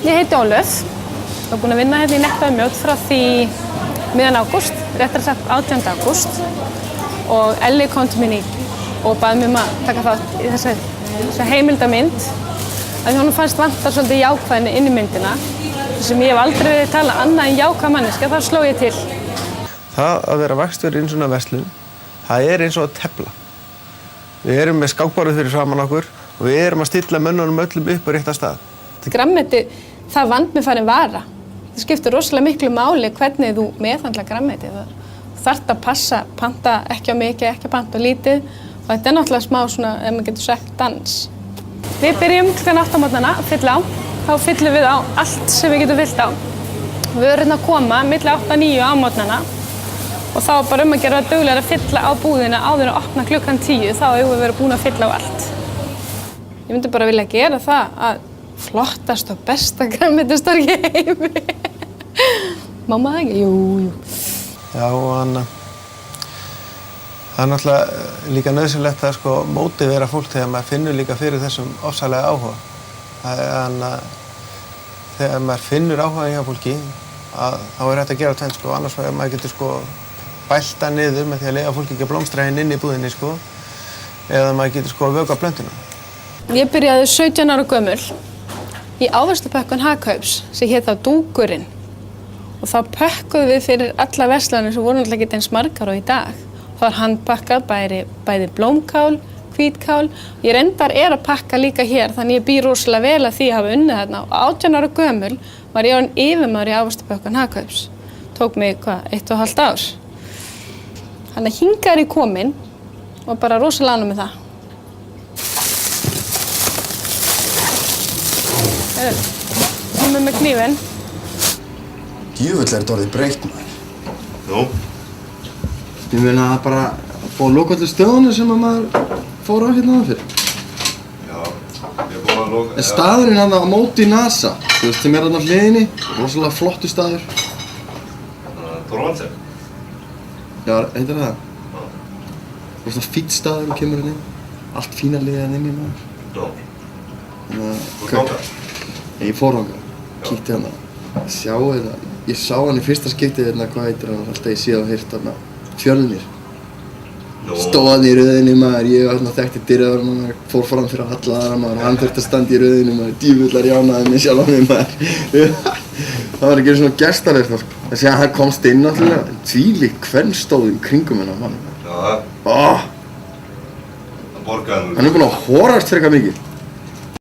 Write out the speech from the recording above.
Ég heiti Ólöf og búin að vinna hérna í Netto í Mjódd frá því miðjan ágúst, réttara sagt 18. ágúst. Og Elli kom til mín og baði mig að taka þátt í þessa heimildamynd. Af því honum fannst vantar svolítið jákvæðni inn í myndina. Sem ég hef aldrei verið talað annað en jákvæð manneskja, þar sló ég til. Það að vera vaxtverið í svona verslun, það eins og að tefla. Við erum með skákborðið fyrir framan okkur og við erum að stilla mönnunum öllum upp á rétta stað. Grænmeti, það vandmeðfarin vara. Það skiptir rosalega miklu máli hvernig þú meðhandlar grænmeti. Þú þarft að passa, panta ekki á mikið, ekki að panta á lítið. Og þetta náttúrulega smá svona, ef maður getur sagt, dans. Við byrjum klukkan 8 á morgnana að fylla á. Þá fyllum við á allt sem við getum fyllt á. Við erum að koma milli 8 og 9 á morgnana. Og þá er bara að gera duglega að fylla á búðina áður en að opna klukkan 10. Þá hefur við verið búin að fylla á allt. Ég myndi bara vilja gera það að flottast og besta grænmetistorg í heimi. Má maður það ekki? Jú. Já, og það er náttúrulega líka nauðsynlegt að mótivera fólk þegar maður finnur líka fyrir þessum ofsalega áhuga. Þegar maður finnur áhuga hjá fólki, þá er þetta að gera tvennt, annars vegar maður getur bælta niður með því að leyfa fólki ekki að blómstra inn í búðinni, eða maður getur vökva plöntuna. Ég byrjaði 17 ára gömul í ávaxtapökkun Hagkaups sem hét þá Dúkurinn. Og þá pökkuðum við fyrir alla verslanir sem voru náttúrulega ekki eins margar og í dag. Það var handpakkað bæði blómkál, hvítkál. Ég reyndar að pakka líka hér, þannig ég býr rosalega vel að því að hafa unnið þarna. Og 18 ára gömul var ég orðin yfirmaður í ávaxtapökkun Hagkaups. Tók mig, 1,5 ár. Þannig að hingað er ég komin og bara rosalega ánægð með það. Komum með knífinn. Djöfull þetta orðið breytt, maður. Nú? Ég meina að bara fá að loka allir stöðunum sem að maður fór á hérna áður fyrir. Já, ég er búinn að loka... En staðurinn hann á móti NASA, sem er þarna á hliðinni, rosalega flottur staður. Þorvaldsson? Já, heitir það? Já. Rosalega fínn staður og kemur hann inn. Allt fína liðið hann inn í maður. Já. Þú þangað? Ég fór þangað, kíkti hann að sjá þetta. Ég sá hann í fyrsta skipti hvað heitir hann, alltaf ég séð og heyrt hann Fjölnir. Stóð hann í röðinni maður, ég var þekkti dyrraður maður, fór fram fyrir alla aðra maður og hann þurfti að standa í röðinni maður, djöfullar jánaði mig sjálf á mig maður. Það var ekki svona gestarlegt fólk. Þess að hann komst inn náttúrulega, tvílíkt kvennstóð kringum hennar mann. Já, það borgaði nú. Hann búinn að horast frekar mikið.